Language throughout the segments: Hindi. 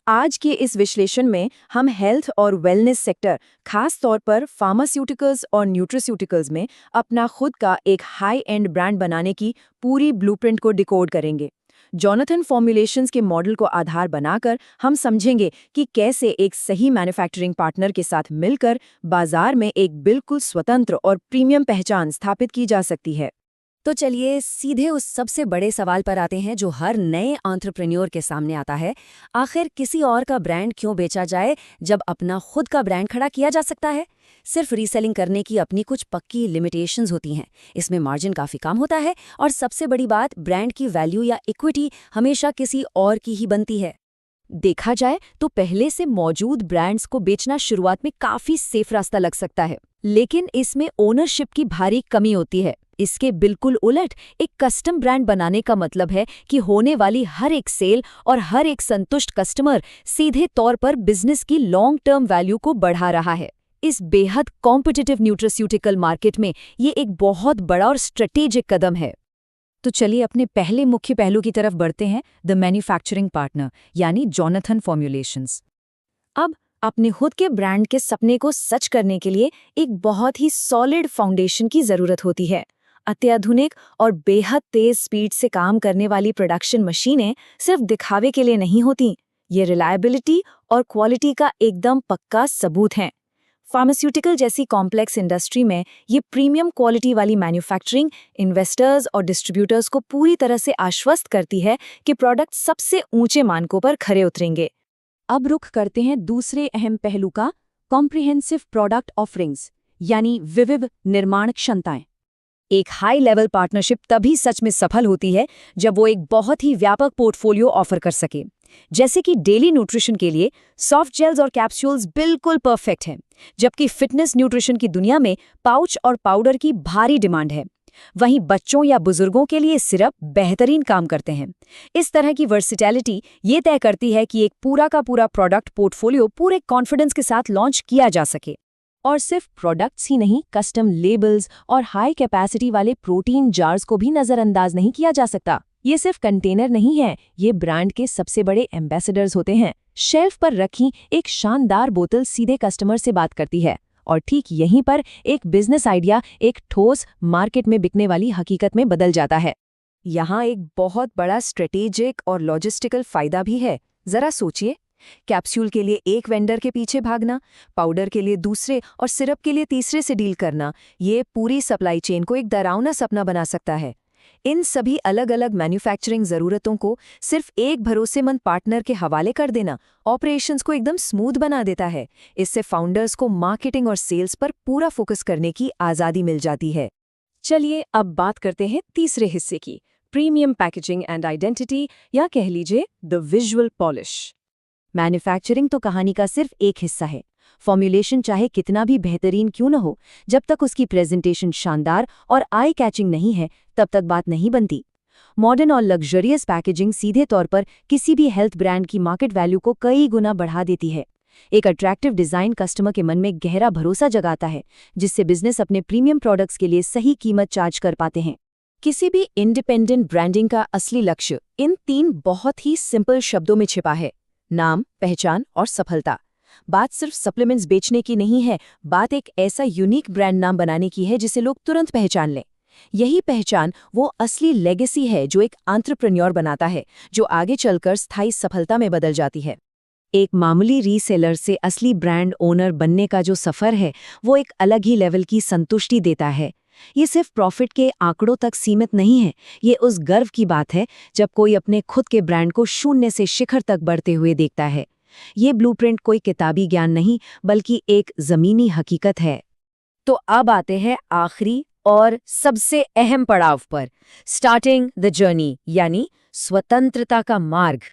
आज के इस विश्लेषण में हम हेल्थ और वेलनेस सेक्टर, खास तौर पर फार्मास्यूटिकल्स और न्यूट्रिस्यूटिकल्स में अपना खुद का एक हाई एंड ब्रांड बनाने की पूरी ब्लूप्रिंट को डिकोड करेंगे। जॉनथन फॉर्मुलेशंस के मॉडल को आधार बनाकर हम समझेंगे कि कैसे एक सही मैन्युफैक्चरिंग पार्टनर के साथ मिलकर बाजार में एक बिल्कुल स्वतंत्र और प्रीमियम पहचान स्थापित की जा सकती है। तो चलिए सीधे उस सबसे बड़े सवाल पर आते हैं जो हर नए एंटरप्रेन्योर के सामने आता है। आखिर किसी और का ब्रांड क्यों बेचा जाए जब अपना खुद का ब्रांड खड़ा किया जा सकता है? सिर्फ रीसेलिंग करने की अपनी कुछ पक्की लिमिटेशंस होती हैं। इसमें मार्जिन काफ़ी कम होता है और सबसे बड़ी बात, ब्रांड की वैल्यू या इक्विटी हमेशा किसी और की ही बनती है। देखा जाए तो पहले से मौजूद ब्रांड्स को बेचना शुरुआत में काफी सेफ रास्ता लग सकता है, लेकिन इसमें ओनरशिप की भारी कमी होती है। इसके बिल्कुल उलट एक कस्टम ब्रांड बनाने का मतलब है कि होने वाली हर एक सेल और हर एक संतुष्ट कस्टमर सीधे तौर पर बिजनेस की लॉन्ग टर्म वैल्यू को बढ़ा रहा है। इस बेहद कॉम्पिटिटिव न्यूट्रास्यूटिकल मार्केट में ये एक बहुत बड़ा और स्ट्रेटेजिक कदम है। तो चलिए अपने पहले मुख्य पहलू की तरफ बढ़ते हैं, द मैन्युफैक्चरिंग पार्टनर यानी जॉनथन फॉर्मुलेशंस। अब अपने खुद के ब्रांड के सपने को सच करने के लिए एक बहुत ही सॉलिड फाउंडेशन की जरूरत होती है। अत्याधुनिक और बेहद तेज स्पीड से काम करने वाली प्रोडक्शन मशीनें सिर्फ दिखावे के लिए नहीं होती, ये रिलायबिलिटी और क्वालिटी का एकदम पक्का सबूत हैं। फार्मास्यूटिकल जैसी कॉम्प्लेक्स इंडस्ट्री में ये प्रीमियम क्वालिटी वाली मैन्युफैक्चरिंग इन्वेस्टर्स और डिस्ट्रीब्यूटर्स को पूरी तरह से आश्वस्त करती है कि प्रोडक्ट सबसे ऊंचे मानकों पर खरे उतरेंगे। अब रुख करते हैं दूसरे अहम पहलू का, कॉम्प्रिहेंसिव प्रोडक्ट ऑफरिंग्स यानी विविध निर्माण क्षमताएं। एक हाई लेवल पार्टनरशिप तभी सच में सफल होती है जब वो एक बहुत ही व्यापक पोर्टफोलियो ऑफर कर सके। जैसे कि डेली न्यूट्रिशन के लिए सॉफ्ट जेल्स और कैप्सूल्स बिल्कुल परफेक्ट हैं, जबकि फिटनेस न्यूट्रिशन की दुनिया में पाउच और पाउडर की भारी डिमांड है। वहीं बच्चों या बुजुर्गों के लिए सिरप बेहतरीन काम करते हैं। इस तरह की वर्सिटैलिटी ये तय करती है कि एक पूरा का पूरा प्रोडक्ट पोर्टफोलियो पूरे कॉन्फिडेंस के साथ लॉन्च किया जा सके। और सिर्फ प्रोडक्ट्स ही नहीं, कस्टम लेबल्स और हाई कैपेसिटी वाले प्रोटीन जार्स को भी नज़रअंदाज नहीं किया जा सकता। ये सिर्फ कंटेनर नहीं है, ये ब्रांड के सबसे बड़े एम्बेसडर्स होते हैं। शेल्फ पर रखी एक शानदार बोतल सीधे कस्टमर से बात करती है, और ठीक यहीं पर एक बिजनेस आइडिया एक ठोस मार्केट में बिकने वाली हकीकत में बदल जाता है। यहाँ एक बहुत बड़ा स्ट्रेटेजिक और लॉजिस्टिकल फायदा भी है। जरा सोचिए, कैप्सूल के लिए एक वेंडर के पीछे भागना, पाउडर के लिए दूसरे और सिरप के लिए तीसरे से डील करना, ये पूरी सप्लाई चेन को एक डरावना सपना बना सकता है। इन सभी अलग अलग मैन्युफैक्चरिंग ज़रूरतों को सिर्फ एक भरोसेमंद पार्टनर के हवाले कर देना ऑपरेशंस को एकदम स्मूथ बना देता है। इससे फाउंडर्स को मार्केटिंग और सेल्स पर पूरा फोकस करने की आज़ादी मिल जाती है। चलिए अब बात करते हैं तीसरे हिस्से की, प्रीमियम पैकेजिंग एंड आइडेंटिटी, या कह लीजिए द विजुअल पॉलिश। मैन्युफैक्चरिंग तो कहानी का सिर्फ एक हिस्सा है। फॉर्मुलेशन चाहे कितना भी बेहतरीन क्यों न हो, जब तक उसकी प्रेजेंटेशन शानदार और आई कैचिंग नहीं है, तब तक बात नहीं बनती। मॉडर्न और लग्जरियस पैकेजिंग सीधे तौर पर किसी भी हेल्थ ब्रांड की मार्केट वैल्यू को कई गुना बढ़ा देती है। एक अट्रैक्टिव डिज़ाइन कस्टमर के मन में गहरा भरोसा जगाता है, जिससे बिजनेस अपने प्रीमियम प्रोडक्ट्स के लिए सही कीमत चार्ज कर पाते हैं। किसी भी इंडिपेंडेंट ब्रांडिंग का असली लक्ष्य इन 3 बहुत ही सिंपल शब्दों में छिपा है: नाम, पहचान और सफलता। बात सिर्फ सप्लीमेंट्स बेचने की नहीं है, बात एक ऐसा यूनिक ब्रांड नाम बनाने की है जिसे लोग तुरंत पहचान लें। यही पहचान वो असली लेगेसी है जो एक एंटरप्रेन्योर बनाता है, जो आगे चलकर स्थायी सफलता में बदल जाती है। एक मामूली रीसेलर से असली ब्रांड ओनर बनने का जो सफ़र है, वो एक अलग ही लेवल की संतुष्टि देता है। ये सिर्फ प्रॉफिट के आंकड़ों तक सीमित नहीं है, ये उस गर्व की बात है जब कोई अपने खुद के ब्रांड को शून्य से शिखर तक बढ़ते हुए देखता है। ये ब्लूप्रिंट कोई किताबी ज्ञान नहीं, बल्कि एक ज़मीनी हकीकत है। तो अब आते हैं आखिरी और सबसे अहम पड़ाव पर, स्टार्टिंग द जर्नी यानी स्वतंत्रता का मार्ग।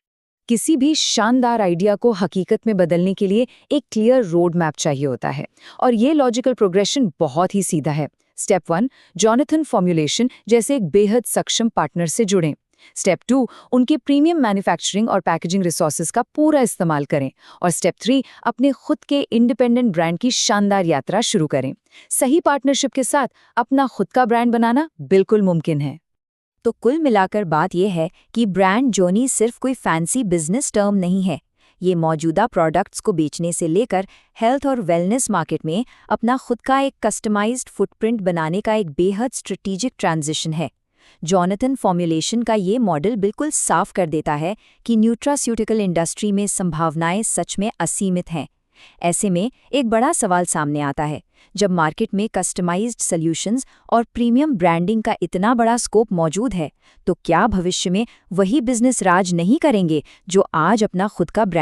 किसी भी शानदार आइडिया को हकीकत में बदलने के लिए एक क्लियर रोड मैप चाहिए होता है, और ये लॉजिकल प्रोग्रेशन बहुत ही सीधा है। स्टेप 1, जॉनथन फॉर्मुलेशन जैसे एक बेहद सक्षम पार्टनर से जुड़ें। स्टेप 2, उनके प्रीमियम मैन्युफैक्चरिंग और पैकेजिंग रिसोर्सेज का पूरा इस्तेमाल करें। और स्टेप 3, अपने खुद के इंडिपेंडेंट ब्रांड की शानदार यात्रा शुरू करें। सही पार्टनरशिप के साथ अपना खुद का ब्रांड बनाना बिल्कुल मुमकिन है। तो कुल मिलाकर बात यह है कि ब्रांड जर्नी सिर्फ कोई फैंसी बिजनेस टर्म नहीं है, ये मौजूदा प्रोडक्ट्स को बेचने से लेकर हेल्थ और वेलनेस मार्केट में अपना खुद का एक कस्टमाइज्ड फुटप्रिंट बनाने का एक बेहद स्ट्रेटेजिक ट्रांजिशन है। जॉनथन फॉर्मुलेशन का ये मॉडल बिल्कुल साफ कर देता है कि न्यूट्रास्यूटिकल इंडस्ट्री में संभावनाएं सच में असीमित हैं। ऐसे में एक बड़ा सवाल सामने आता है, जब मार्केट में कस्टमाइज्ड सॉल्यूशंस और प्रीमियम ब्रांडिंग का इतना बड़ा स्कोप मौजूद है, तो क्या भविष्य में वही बिजनेस राज नहीं करेंगे जो आज अपना खुद का ब्रांड